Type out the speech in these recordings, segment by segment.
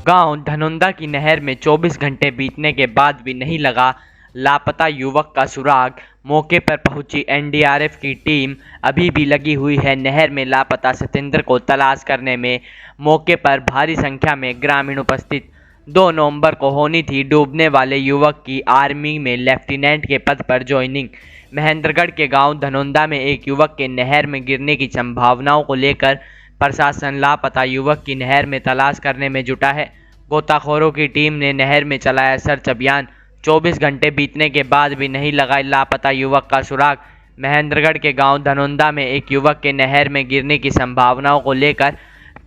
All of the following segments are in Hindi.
गांव धनुंदा की नहर में 24 घंटे बीतने के बाद भी नहीं लगा लापता युवक का सुराग। मौके पर पहुंची एनडीआरएफ की टीम अभी भी लगी हुई है नहर में लापता सतेंद्र को तलाश करने में। मौके पर भारी संख्या में ग्रामीण उपस्थित। 2 नवंबर को होनी थी डूबने वाले युवक की आर्मी में लेफ्टिनेंट के पद पर ज्वाइनिंग। महेंद्रगढ़ के गांव धनुंदा में एक युवक के नहर में गिरने की संभावनाओं को लेकर प्रशासन लापता युवक की नहर में तलाश करने में जुटा है। गोताखोरों की टीम ने नहर में चलाया सर्च अभियान। 24 घंटे बीतने के बाद भी नहीं लगा लापता युवक का सुराग। महेंद्रगढ़ के गांव धनुंदा में एक युवक के नहर में गिरने की संभावनाओं को लेकर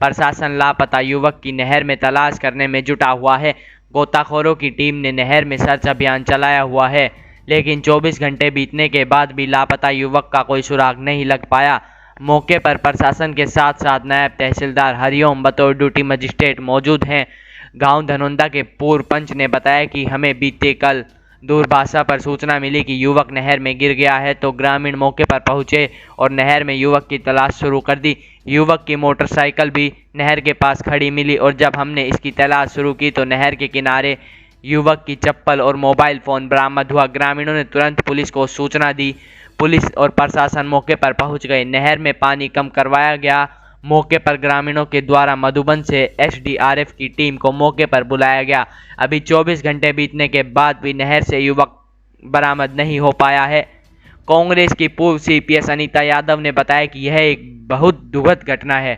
प्रशासन लापता युवक की नहर में तलाश करने में जुटा हुआ है। गोताखोरों की टीम ने नहर में सर्च अभियान चलाया हुआ है, लेकिन 24 घंटे बीतने के बाद भी लापता युवक का कोई सुराग नहीं लग पाया। मौके पर प्रशासन के साथ साथ नायब तहसीलदार हरिओम बतौर ड्यूटी मजिस्ट्रेट मौजूद हैं। गांव धनुंदा के पूर्व पंच ने बताया कि हमें बीते कल दूरभाषा पर सूचना मिली कि युवक नहर में गिर गया है, तो ग्रामीण मौके पर पहुंचे और नहर में युवक की तलाश शुरू कर दी। युवक की मोटरसाइकिल भी नहर के पास खड़ी मिली और जब हमने इसकी तलाश शुरू की तो नहर के किनारे युवक की चप्पल और मोबाइल फ़ोन बरामद हुआ। ग्रामीणों ने तुरंत पुलिस को सूचना दी। पुलिस और प्रशासन मौके पर पहुंच गए। नहर में पानी कम करवाया गया। मौके पर ग्रामीणों के द्वारा मधुबन से एसडीआरएफ की टीम को मौके पर बुलाया गया। अभी 24 घंटे बीतने के बाद भी नहर से युवक बरामद नहीं हो पाया है। कांग्रेस की पूर्व सीपीएस अनीता यादव ने बताया कि यह एक बहुत दुखद घटना है।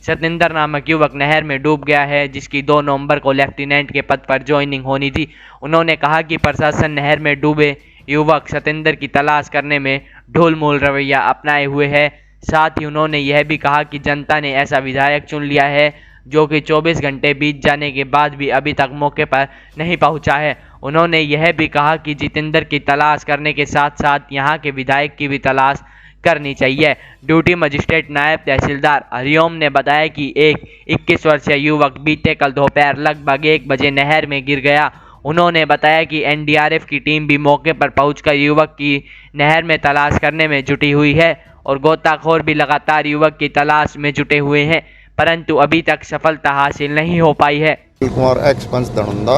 सतेंद्र नामक युवक नहर में डूब गया है, जिसकी 2 नवंबर को लेफ्टिनेंट के पद पर ज्वाइनिंग होनी थी। उन्होंने कहा कि प्रशासन नहर में डूबे युवक सतेंद्र की तलाश करने में ढोलमोल रवैया अपनाए हुए है। साथ ही उन्होंने यह भी कहा कि जनता ने ऐसा विधायक चुन लिया है जो कि 24 घंटे बीत जाने के बाद भी अभी तक मौके पर नहीं पहुंचा है। उन्होंने यह भी कहा कि जितेंद्र की तलाश करने के साथ साथ यहां के विधायक की भी तलाश करनी चाहिए। ड्यूटी मजिस्ट्रेट नायब तहसीलदार हरिओम ने बताया कि एक 21 वर्षीय युवक बीते कल दोपहर लगभग 1 बजे नहर में गिर गया। उन्होंने बताया कि एनडीआरएफ की टीम भी मौके पर पहुंचकर युवक की नहर में तलाश करने में जुटी हुई है और गोताखोर भी लगातार युवक की तलाश में जुटे हुए हैं, परंतु अभी तक सफलता हासिल नहीं हो पाई है। कुमार एक्स पंच धनुंदा।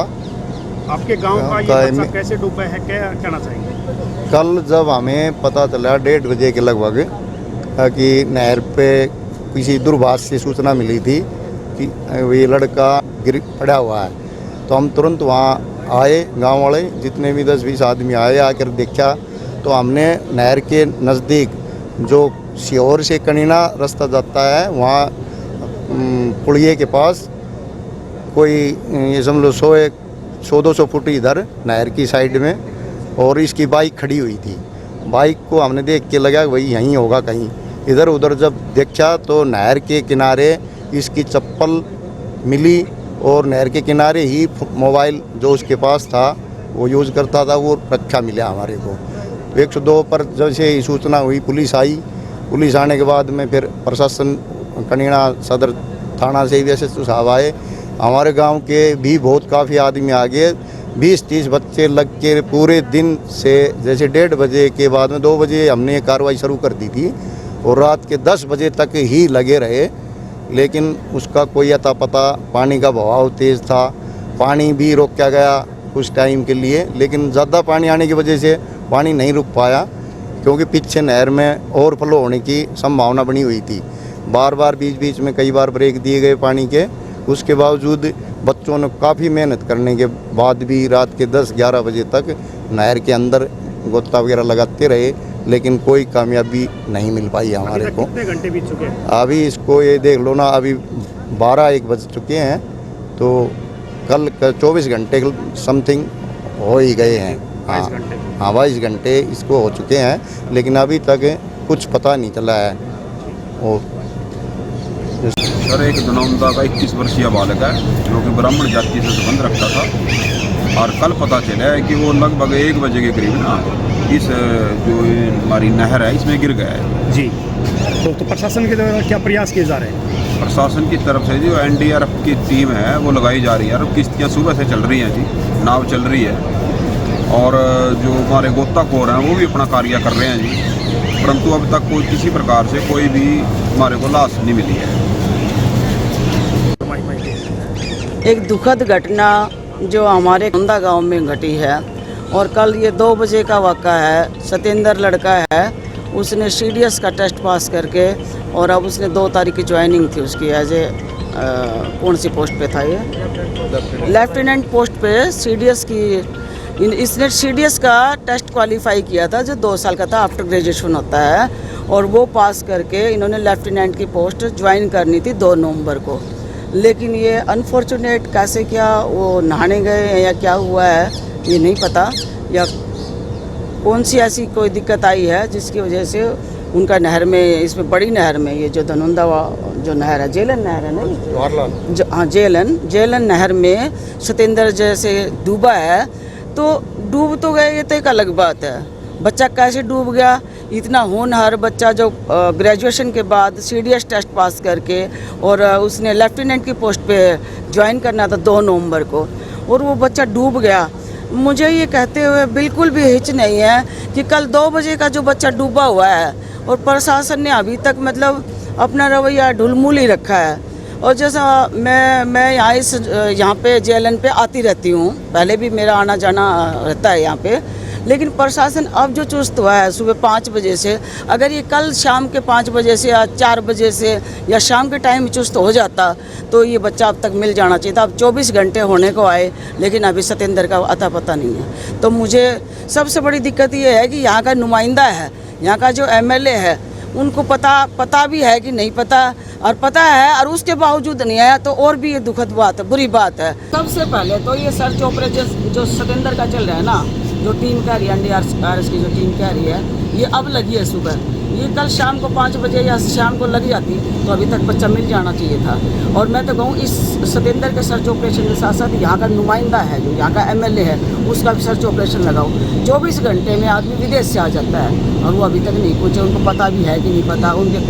आपके गांव का ये बच्चा कैसे डूबा है, क्या कहना चाहेंगे? कल जब हमें पता चला 1:30 बजे के लगभग कि नहर पे किसी दूरभाष से सूचना मिली थी कि ये लड़का गिर पड़ा हुआ है, तो हम तुरंत वहाँ आए। गांव वाले जितने भी 10-20 आदमी आए, आकर देखा तो हमने नहर के नज़दीक जो सीहोर से कनीना रास्ता जाता है, वहाँ पुलिये के पास कोई ये समझ लो 100-200 फुट इधर नहर की साइड में, और इसकी बाइक खड़ी हुई थी। बाइक को हमने देख के लगा वही यहीं होगा कहीं। इधर उधर जब देखा तो नहर के किनारे इसकी चप्पल मिली और नहर के किनारे ही मोबाइल जो उसके पास था वो यूज़ करता था वो रखा मिला हमारे को। 102 पर जैसे ही सूचना हुई पुलिस आई। पुलिस आने के बाद में फिर प्रशासन कनीना सदर थाना से भी एसएसपी साहब आए। हमारे गांव के भी बहुत काफ़ी आदमी आ गए। 20-30 बच्चे लग के पूरे दिन से जैसे 1:30 बजे के बाद में 2 बजे हमने ये कार्रवाई शुरू कर दी थी और रात के 10 बजे तक ही लगे रहे, लेकिन उसका कोई अता पता। पानी का बहाव तेज़ था, पानी भी रोका गया कुछ टाइम के लिए, लेकिन ज़्यादा पानी आने की वजह से पानी नहीं रुक पाया, क्योंकि पीछे नहर में ओवरफ्लो होने की संभावना बनी हुई थी। बार बार बीच में कई बार ब्रेक दिए गए पानी के। उसके बावजूद बच्चों ने काफ़ी मेहनत करने के बाद भी रात के 10-11 बजे तक नहर के अंदर गोता वगैरह लगाते रहे, लेकिन कोई कामयाबी नहीं मिल पाई हमारे को। कितने घंटे बीत चुके हैं? अभी इसको ये देख लो ना, अभी 12-1 बज चुके हैं, तो कल 24 घंटे समथिंग हो ही गए हैं। हाँ 22 घंटे इसको हो चुके हैं, लेकिन अभी तक कुछ पता नहीं चला है। और सर एक धनुंदा का 21 वर्षीय बालक है जो कि ब्राह्मण जाति से संबंध रखता था, और कल पता चला है कि वो लगभग 1 बजे के करीब ना इस जो हमारी नहर है इसमें गिर गया है जी। तो प्रशासन के द्वारा क्या प्रयास किए जा रहे हैं? प्रशासन की तरफ से जो एनडीआरएफ की टीम है वो लगाई जा रही है, और किश्तियाँ सुबह से चल रही हैं जी, नाव चल रही है, और जो हमारे गोताखोर हैं वो भी अपना कार्य कर रहे हैं जी, परंतु अब तक कोई किसी प्रकार से कोई भी हमारे को लाश नहीं मिली है। एक दुखद घटना जो हमारे कुंदा गांव में घटी है और कल ये 2 बजे का वाक़ा है। सतेंद्र लड़का है, उसने CDS का टेस्ट पास करके और अब उसने 2 तारीख की ज्वाइनिंग थी उसकी एज ए कौन सी पोस्ट पे था ये, लेफ्टिनेंट पोस्ट पे CDS की। इसने CDS का टेस्ट क्वालिफाई किया था जो 2 साल का था, आफ्टर ग्रेजुएशन होता है, और वो पास करके इन्होंने लेफ्टिनेंट की पोस्ट ज्वाइन करनी थी 2 नवंबर को। लेकिन ये अनफॉर्चुनेट कैसे क्या वो नहाने गए हैं या क्या हुआ है ये नहीं पता, या कौन सी ऐसी कोई दिक्कत आई है जिसकी वजह से उनका नहर में, इसमें बड़ी नहर में, ये जो धनुंदा जो नहर है, जेलन नहर है नहीं, हाँ जेलन नहर में सतेंद्र जैसे डूबा है। तो डूब तो गए ये तो एक अलग बात है, बच्चा कैसे डूब गया, इतना होनहार बच्चा जो ग्रेजुएशन के बाद CDS टेस्ट पास करके और उसने लेफ्टिनेंट की पोस्ट पे ज्वाइन करना था 2 नवंबर को, और वो बच्चा डूब गया। मुझे ये कहते हुए बिल्कुल भी हिच नहीं है कि कल 2 बजे का जो बच्चा डूबा हुआ है और प्रशासन ने अभी तक मतलब अपना रवैया ढुलमुल ही रखा है। और जैसा मैं यहाँ पे जेलन पे आती रहती हूँ, पहले भी मेरा आना जाना रहता है यहाँ पे, लेकिन प्रशासन अब जो चुस्त हुआ है सुबह 5 बजे से, अगर ये कल शाम के 5 बजे से या 4 बजे से या शाम के टाइम चुस्त हो जाता तो ये बच्चा अब तक मिल जाना चाहिए था। अब 24 घंटे होने को आए लेकिन अभी सतेंद्र का अता पता नहीं है। तो मुझे सबसे बड़ी दिक्कत ये है कि यहाँ का नुमाइंदा है, यहाँ का जो MLA है, उनको पता भी है कि नहीं पता, और पता है और उसके बावजूद नहीं आया, तो और भी ये दुखद बात है, बुरी बात है। सबसे पहले तो ये सर्च ऑपरेशन जो सतेंद्र का चल रहा है ना, जो टीम कह रही है NDRF की जो टीम कह रही है, ये अब लगी है सुबह, ये कल शाम को 5 बजे या शाम को लग जाती तो अभी तक बच्चा मिल जाना चाहिए था। और मैं तो कहूँ इस सतेंद्र के सर्च ऑपरेशन के साथ साथ यहाँ का नुमाइंदा है, जो यहाँ का MLA है, उसका भी सर्च ऑपरेशन लगाओ। 24 घंटे में आदमी विदेश से आ जाता है और वो अभी तक नहीं पहुँचे, उनको पता भी है कि नहीं पता, उनके